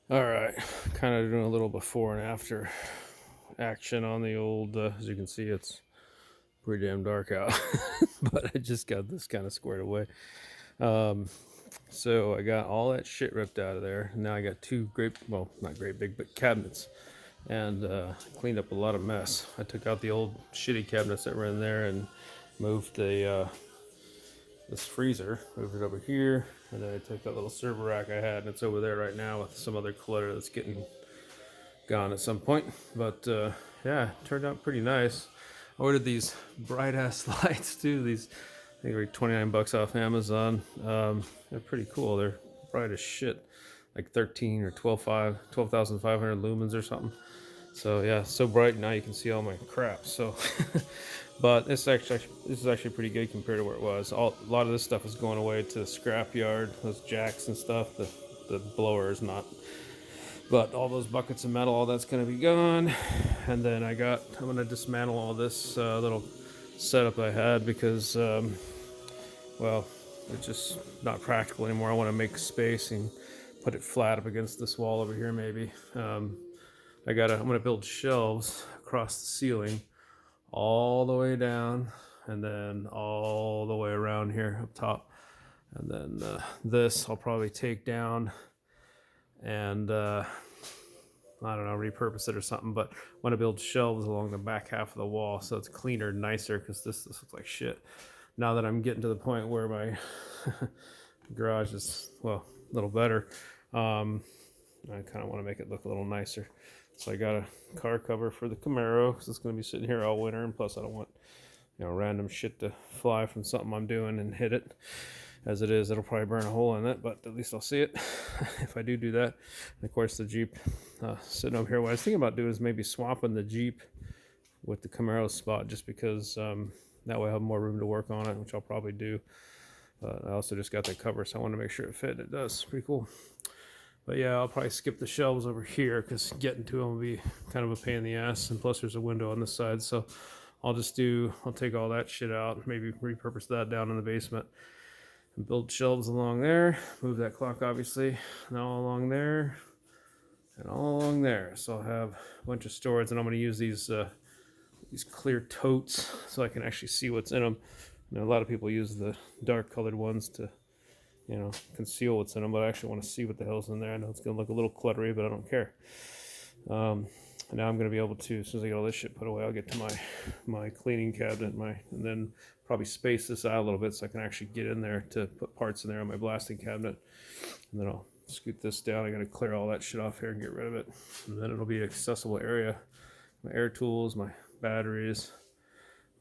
All right, kind of doing a little before and after action on the old. As you can see, it's pretty damn dark out, but I just got this kind of squared away. Um, so I got all that shit ripped out of there. Now I got two great, well, not great big, but cabinets, and cleaned up a lot of mess. I took out the old shitty cabinets that were in there and moved this freezer, moved it over here, and then I took that little server rack I had, and it's over there right now with some other clutter that's getting gone at some point. But yeah, it turned out pretty nice. I ordered these bright ass lights too. These I think they're $29 off Amazon. They're pretty cool. They're bright as shit, like 13 or 12,500 lumens or something. So yeah, so bright now you can see all my crap. So, but this is actually pretty good compared to where it was. A lot of this stuff is going away to the scrap yard. Those jacks and stuff. The blower is not, but all those buckets of metal, all that's going to be gone. And then I'm going to dismantle all this little setup I had because, well, it's just not practical anymore. I want to make space and put it flat up against this wall over here, maybe. I'm going to build shelves across the ceiling all the way down and then all the way around here up top. And then this I'll probably take down and I don't know, repurpose it or something. But I want to build shelves along the back half of the wall so it's cleaner and nicer because this looks like shit. Now that I'm getting to the point where my garage is, well, a little better, I kind of want to make it look a little nicer. So I got a car cover for the Camaro because it's going to be sitting here all winter, and plus I don't want random shit to fly from something I'm doing and hit it. As it is, it'll probably burn a hole in it, but at least I'll see it if I do that. And of course, the Jeep sitting over here. What I was thinking about doing is maybe swapping the Jeep with the Camaro spot, just because that way I have more room to work on it, which I'll probably do. I also just got that cover, so I want to make sure it fit. It does. Pretty cool. But yeah, I'll probably skip the shelves over here because getting to them will be kind of a pain in the ass. And plus, there's a window on this side, so I'll take all that shit out, maybe repurpose that down in the basement, and build shelves along there. Move that clock, obviously, and all along there, and all along there. So I'll have a bunch of storage, and I'm going to use these clear totes so I can actually see what's in them. A lot of people use the dark colored ones to conceal what's in them, but I actually want to see what the hell's in there. I know it's going to look a little cluttery, but I don't care. And now I'm going to be able to, as soon as I get all this shit put away, I'll get to my cleaning cabinet, and then probably space this out a little bit so I can actually get in there to put parts in there on my blasting cabinet. And then I'll scoot this down. I got to clear all that shit off here and get rid of it. And then it'll be an accessible area. My air tools, my batteries,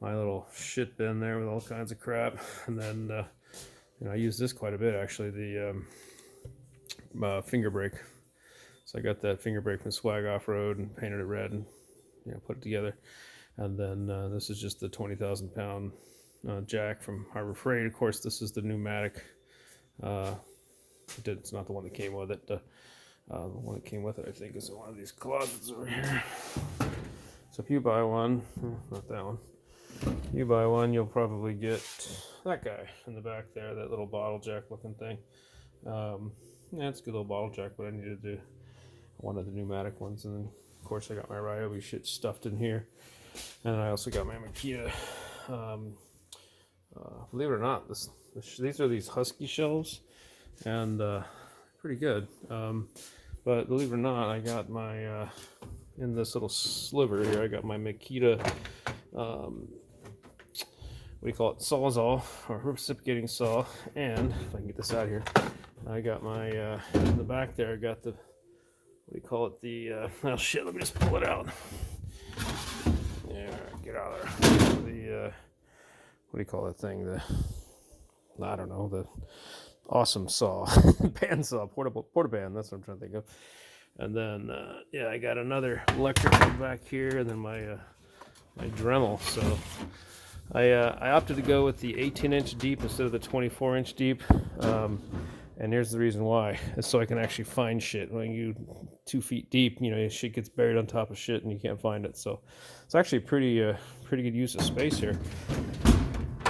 my little shit bin there with all kinds of crap. And then I use this quite a bit, actually, the finger brake. So I got that finger brake from Swag Off-Road and painted it red and put it together. And then this is just the 20,000 pound jack from Harbor Freight. Of course, this is the pneumatic. It's not the one that came with it. The one that came with it, I think, is in one of these closets over here. So if you buy one, not that one. You buy one, you'll probably get that guy in the back there, that little bottle jack looking thing. Yeah, it's a good little bottle jack, but I needed to do one of the pneumatic ones. And then, of course, I got my Ryobi shit stuffed in here. And I also got my Makita. Believe it or not, these are these Husky shelves, and pretty good. But believe it or not, I got my, in this little sliver here, I got my Makita, what do you call it, Sawzall, or reciprocating saw. And if I can get this out here, I got my in the back there, I got the, what do you call it, the oh shit, let me just pull it out. Yeah, get out of there. The what do you call that thing, the, I don't know, the awesome saw. Bandsaw, portaband, that's what I'm trying to think of. And then yeah, I got another electric one back here, and then my Dremel. So I opted to go with the 18-inch deep instead of the 24-inch deep, and here's the reason why. It's so I can actually find shit. When you 2 feet deep, shit gets buried on top of shit and you can't find it. So it's actually pretty good use of space here.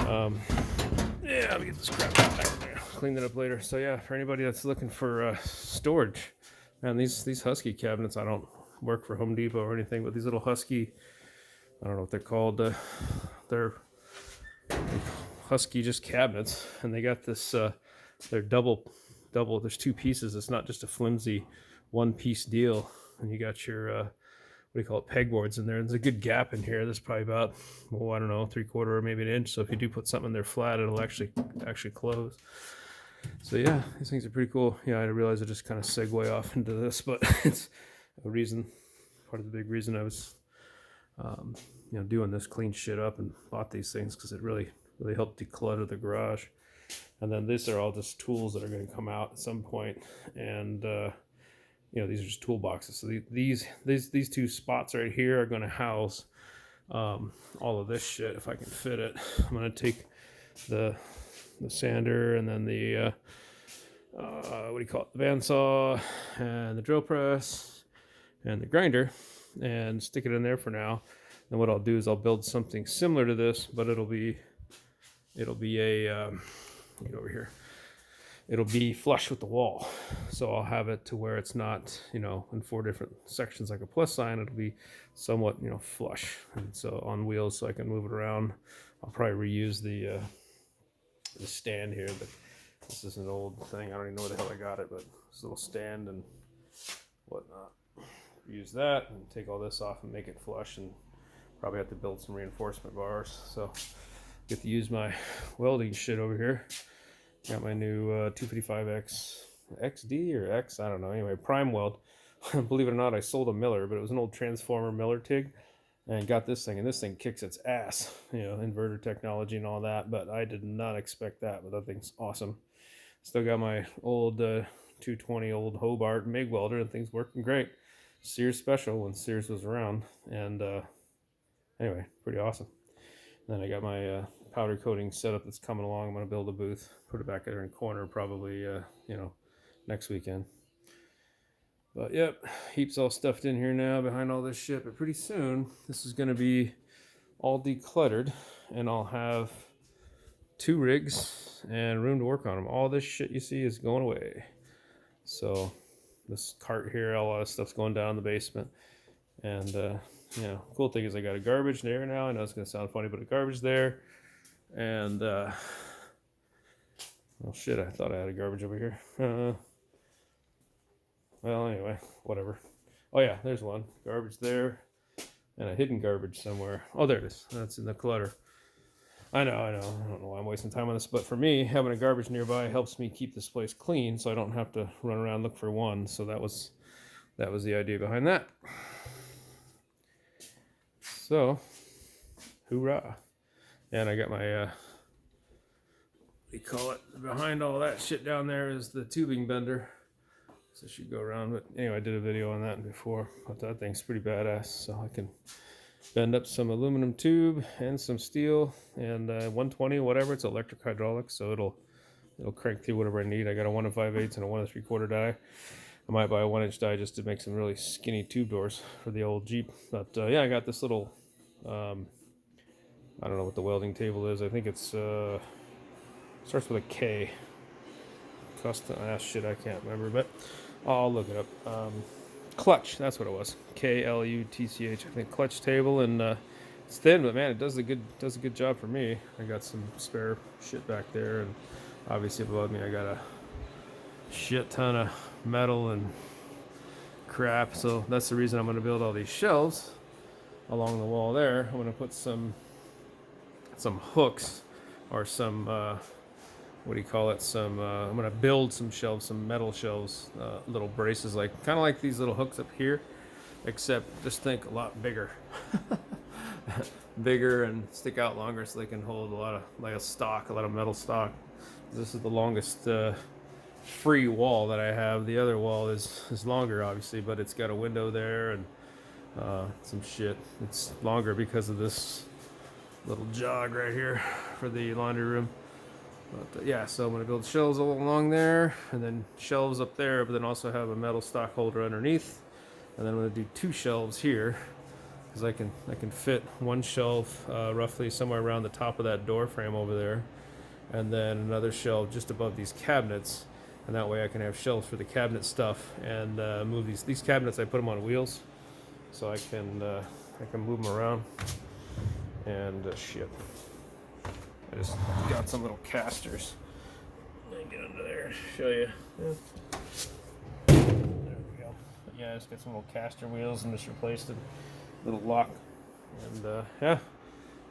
Yeah, let me get this crap out there. Clean that up later. So yeah, for anybody that's looking for storage And these Husky cabinets, I don't work for Home Depot or anything, but these little Husky, I don't know what they're called. They're Husky just cabinets, and they got this. They're double. There's two pieces. It's not just a flimsy one-piece deal. And you got your what do you call it, pegboards in there. There's a good gap in here. There's probably about, well, I don't know, 3/4 or maybe an inch. So if you do put something in there flat, it'll actually close. So yeah, these things are pretty cool. Yeah, I realize I just kind of segue off into this, but it's a reason, part of the big reason I was, doing this, clean shit up and bought these things, because it really helped declutter the garage. And then these are all just tools that are going to come out at some point, and these are just toolboxes. So these two spots right here are going to house all of this shit if I can fit it. I'm going to take the sander, and then the what do you call it, the bandsaw, and the drill press, and the grinder, and stick it in there for now. And what I'll do is I'll build something similar to this, but it'll be a get over here. It'll be flush with the wall, so I'll have it to where it's not, in 4 different sections like a plus sign. It'll be somewhat, flush, and so on wheels, so I can move it around. I'll probably reuse the stand here, but this is an old thing. I don't even know where the hell I got it, but this little stand and whatnot. Use that and take all this off and make it flush, and probably have to build some reinforcement bars. So get to use my welding shit over here. Got my new 255X XD or X, I don't know. Anyway, prime weld. Believe it or not, I sold a Miller, but it was an old transformer Miller Tig, and got this thing, and this thing kicks its ass. Inverter technology and all that, but I did not expect that. But that thing's awesome. Still got my old 220 old Hobart Mig welder, and things working great. Sears special when Sears was around, and anyway, pretty awesome. Then I got my powder coating setup that's coming along. I'm going to build a booth, put it back there in the corner, probably next weekend. But yep, heaps all stuffed in here now behind all this shit. But pretty soon this is going to be all decluttered, and I'll have 2 rigs and room to work on them. All this shit you see is going away. So this cart here, all that stuff's going down in the basement. And cool thing is I got a garbage there now. I know it's gonna sound funny, but a garbage there. And oh shit, I thought I had a garbage over here. Well, anyway, whatever. Oh yeah, there's one. Garbage there, and a hidden garbage somewhere. Oh, there it is. That's in the clutter. I know. I don't know why I'm wasting time on this, but for me, having a garbage nearby helps me keep this place clean, so I don't have to run around and look for one. So that was the idea behind that. So, hoorah. And I got my, what do you call it? Behind all that shit down there is the tubing bender. So it should go around. But anyway, I did a video on that before. But that thing's pretty badass. So I can bend up some aluminum tube and some steel and 120, whatever. It's electric hydraulic, so it'll crank through whatever I need. I got a 1 5/8 and a 1 3/4 die. I might buy a 1-inch die just to make some really skinny tube doors for the old Jeep. But yeah, I got this little, I don't know what the welding table is. I think it's starts with a K. Custom, shit, I can't remember, but I'll look it up. Klutch, that's what it was. Klutch, I think. Klutch table, and it's thin, but man, it does a good job for me. I got some spare shit back there, and obviously above me I got a shit ton of metal and crap. So that's the reason I'm going to build all these shelves along the wall there. I'm going to put some hooks or some what do you call it? I'm going to build some shelves, some metal shelves, little braces, kind of like these little hooks up here, except just think a lot bigger. Bigger and stick out longer, so they can hold a lot of a lot of metal stock. This is the longest free wall that I have. The other wall is longer, obviously, but it's got a window there and some shit. It's longer because of this little jog right here for the laundry room. But yeah, so I'm going to build shelves all along there, and then shelves up there, but then also have a metal stock holder underneath. And then I'm going to do 2 shelves here, because I can fit 1 shelf roughly somewhere around the top of that door frame over there, and then another shelf just above these cabinets. and that way I can have shelves for the cabinet stuff and move these cabinets. I put them on wheels, so I can move them around. And shit, I just got some little casters. Let me get under there, show you. Yeah. There we go. But yeah, I just got some little caster wheels and just replaced a little lock. And yeah,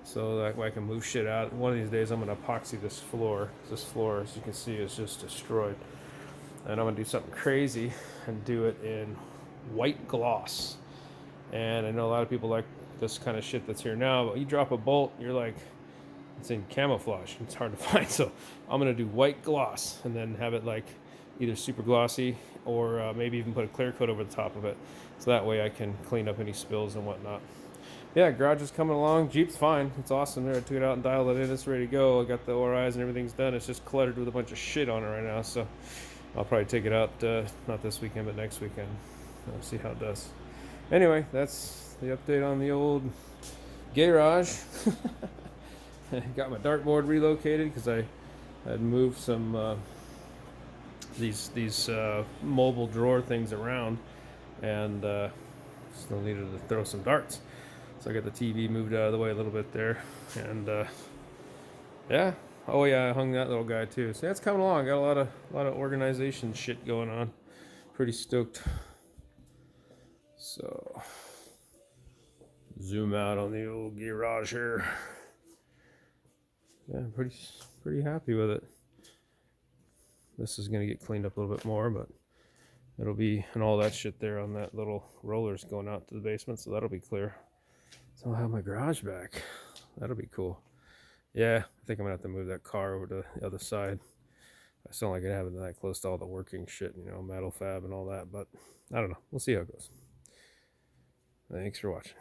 so that way I can move shit out. One of these days I'm gonna epoxy this floor. This floor, as you can see, is just destroyed. And I'm gonna do something crazy and do it in white gloss. And I know a lot of people like this kind of shit that's here now, but you drop a bolt, you're like, it's in camouflage. It's hard to find. So I'm gonna do white gloss and then have it like either super glossy or maybe even put a clear coat over the top of it. So that way I can clean up any spills and whatnot. Yeah, garage is coming along. Jeep's fine. It's awesome there. I took it out and dialed it in. It's ready to go. I got the ORIs and everything's done. It's just cluttered with a bunch of shit on it right now. So I'll probably take it out, not this weekend, but next weekend. I'll see how it does. Anyway, that's the update on the old garage. Got my dartboard relocated because I had moved some these mobile drawer things around, and still needed to throw some darts. So I got the TV moved out of the way a little bit there, and yeah. Oh yeah, I hung that little guy too. So that's coming along. Got a lot of organization shit going on. Pretty stoked. So zoom out on the old garage here. Yeah, I'm pretty happy with it. This is gonna get cleaned up a little bit more, but it'll be, and all that shit there on that little rollers going out to the basement, so that'll be clear. So I'll have my garage back. That'll be cool. Yeah, I think I'm gonna have to move that car over to the other side. I still don't like it having that close to all the working shit, you know, metal fab and all that, but I don't know. We'll see how it goes. Thanks for watching.